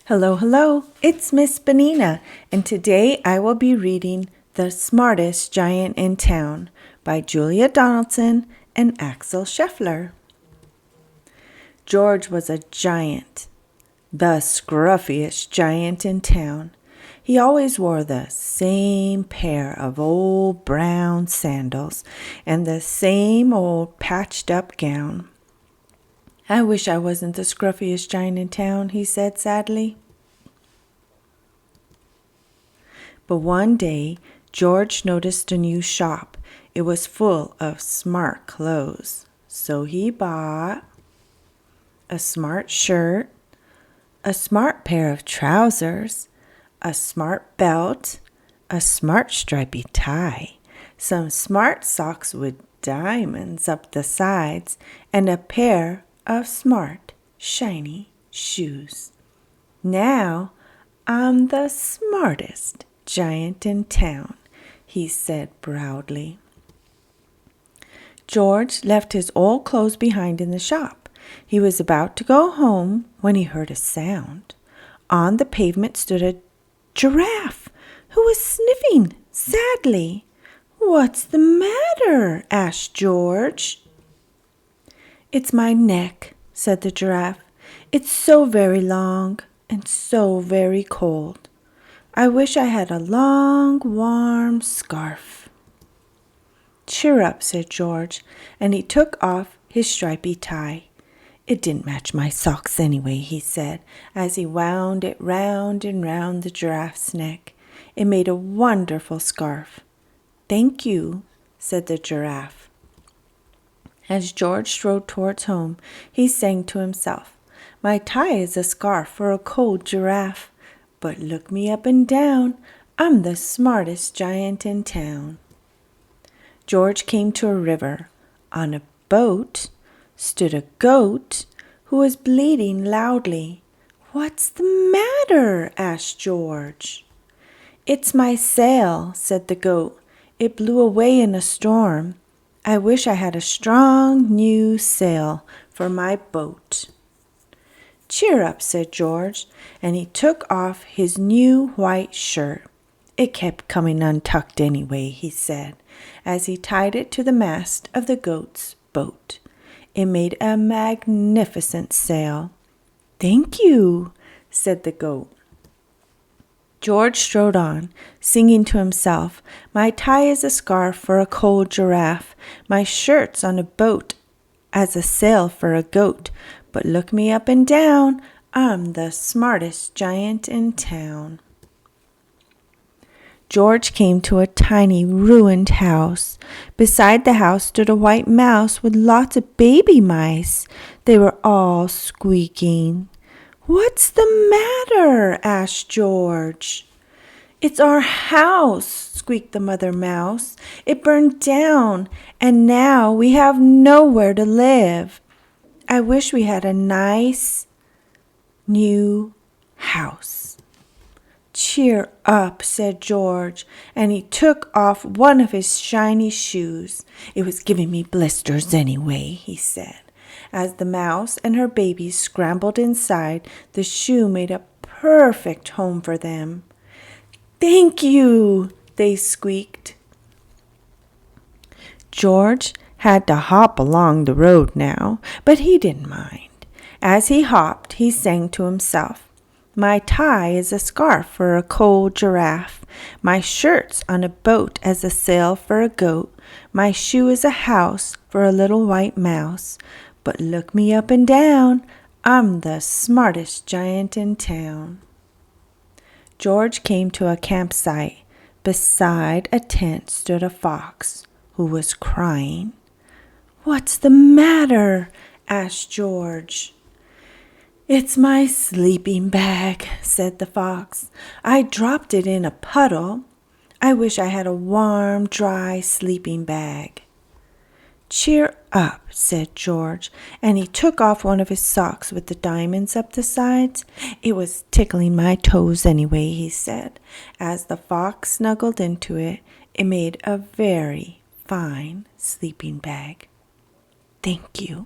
Hello, hello, it's Miss Benigna, and today I will be reading The Smartest Giant in Town by Julia Donaldson and Axel Sheffler. George was a giant, the scruffiest giant in town. He always wore the same pair of old brown sandals and the same old patched up gown. I wish I wasn't the scruffiest giant in town, he said sadly. But one day, George noticed a new shop. It was full of smart clothes. So he bought a smart shirt, a smart pair of trousers, a smart belt, a smart stripy tie, some smart socks with diamonds up the sides, and a pair of smart, shiny shoes. Now I'm the smartest giant in town, he said proudly. George left his old clothes behind in the shop. He was about to go home when he heard a sound. On the pavement stood a giraffe who was sniffing sadly. "What's the matter?" asked George. "It's my neck," said the giraffe. "It's so very long and so very cold. I wish I had a long, warm scarf." "Cheer up," said George, and he took off his stripy tie. "It didn't match my socks anyway," he said, as he wound it round and round the giraffe's neck. It made a wonderful scarf. "Thank you," said the giraffe. As George strode towards home, he sang to himself, "My tie is a scarf for a cold giraffe, but look me up and down, I'm the smartest giant in town." George came to a river. On a boat stood a goat who was bleating loudly. "What's the matter?" asked George. "It's my sail," said the goat. "It blew away in a storm. I wish I had a strong new sail for my boat." "Cheer up," said George, and he took off his new white shirt. "It kept coming untucked anyway," he said, as he tied it to the mast of the goat's boat. It made a magnificent sail. "Thank you," said the goat. George strode on, singing to himself, "My tie is a scarf for a cold giraffe. My shirt's on a boat as a sail for a goat. But look me up and down, I'm the smartest giant in town." George came to a tiny ruined house. Beside the house stood a white mouse with lots of baby mice. They were all squeaking. "What's the matter?" asked George. "It's our house," squeaked the mother mouse. "It burned down, and now we have nowhere to live. I wish we had a nice new house." "Cheer up," said George, and he took off one of his shiny shoes. "It was giving me blisters anyway," he said. As the mouse and her babies scrambled inside, the shoe made a perfect home for them. "Thank you," they squeaked. George had to hop along the road now, but he didn't mind. As he hopped, he sang to himself, "My tie is a scarf for a cold giraffe. My shirt's on a boat as a sail for a goat. My shoe is a house for a little white mouse. But look me up and down, I'm the smartest giant in town." George came to a campsite. Beside a tent stood a fox who was crying. "What's the matter?" asked George. "It's my sleeping bag," said the fox. "I dropped it in a puddle. I wish I had a warm, dry sleeping bag." "Cheer up," said George, and he took off one of his socks with the diamonds up the sides. "It was tickling my toes anyway," he said. As the fox snuggled into it, it made a very fine sleeping bag. "Thank you,"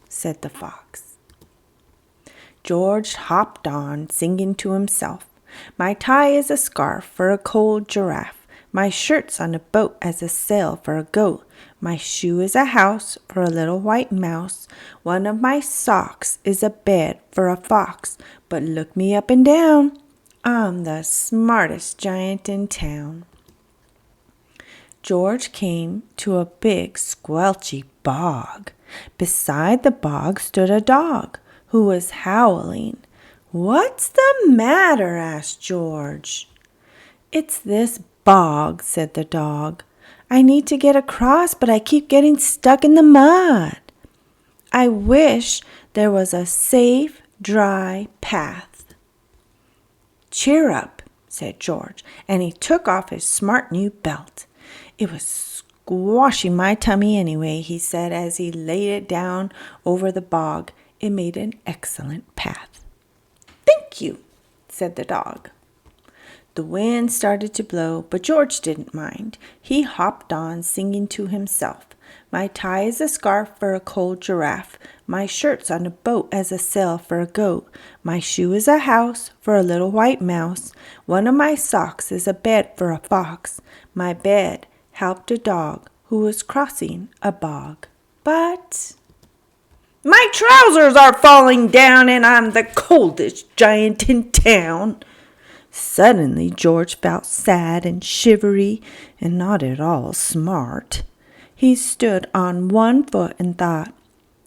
said the fox. George hopped on, singing to himself. My tie is a scarf for a cold giraffe. My shirt's on a boat as a sail for a goat. My shoe is a house for a little white mouse. One of my socks is a bed for a fox. But look me up and down, I'm the smartest giant in town. George came to a big squelchy bog. Beside the bog stood a dog who was howling. "What's the matter?" asked George. "It's this bog," said the dog. "I need to get across, but I keep getting stuck in the mud. I wish there was a safe, dry path." "Cheer up," said George, and he took off his smart new belt. "It was squashing my tummy anyway," he said as he laid it down over the bog. It made an excellent path. "Thank you," said the dog. The wind started to blow, but George didn't mind. He hopped on, singing to himself. My tie is a scarf for a cold giraffe. My shirt's on a boat as a sail for a goat. My shoe is a house for a little white mouse. One of my socks is a bed for a fox. My bed helped a dog who was crossing a bog. But my trousers are falling down, and I'm the coldest giant in town. Suddenly George felt sad and shivery and not at all smart. He stood on one foot and thought,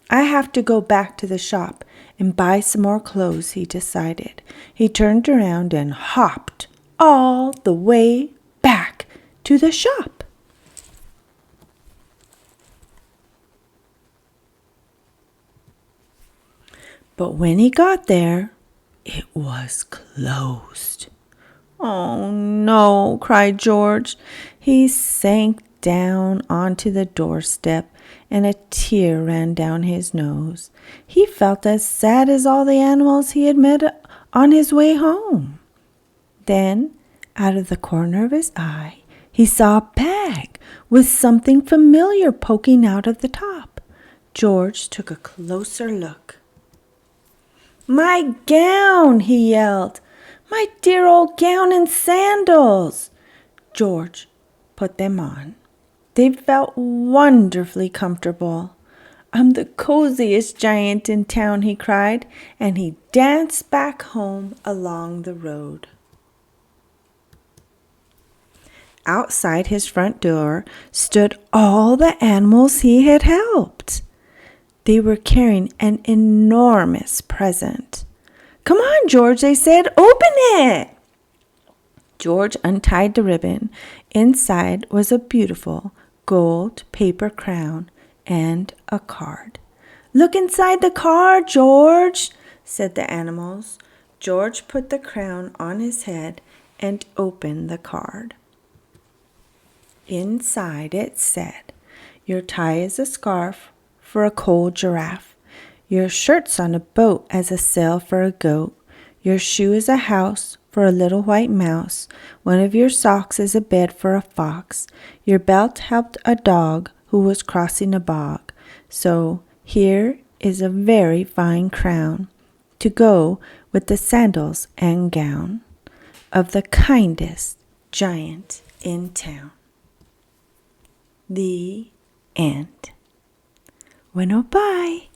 "I have to go back to the shop and buy some more clothes," he decided. He turned around and hopped all the way back to the shop. But when he got there, it was closed. "Oh, no," cried George. He sank down onto the doorstep, and a tear ran down his nose. He felt as sad as all the animals he had met on his way home. Then, out of the corner of his eye, he saw a bag with something familiar poking out of the top. George took a closer look. "My gown!" he yelled. "My dear old gown and sandals!" George put them on. They felt wonderfully comfortable. "I'm the coziest giant in town," he cried, and he danced back home along the road. Outside his front door stood all the animals he had helped. They were carrying an enormous present. "Come on, George," they said. "Open it." George untied the ribbon. Inside was a beautiful gold paper crown and a card. "Look inside the card, George," said the animals. George put the crown on his head and opened the card. Inside it said, "Your tie is a scarf for a cold giraffe. Your shirt's on a boat as a sail for a goat. Your shoe is a house for a little white mouse. One of your socks is a bed for a fox. Your belt helped a dog who was crossing a bog. So here is a very fine crown to go with the sandals and gown of the kindest giant in town." The end. Bueno, bye.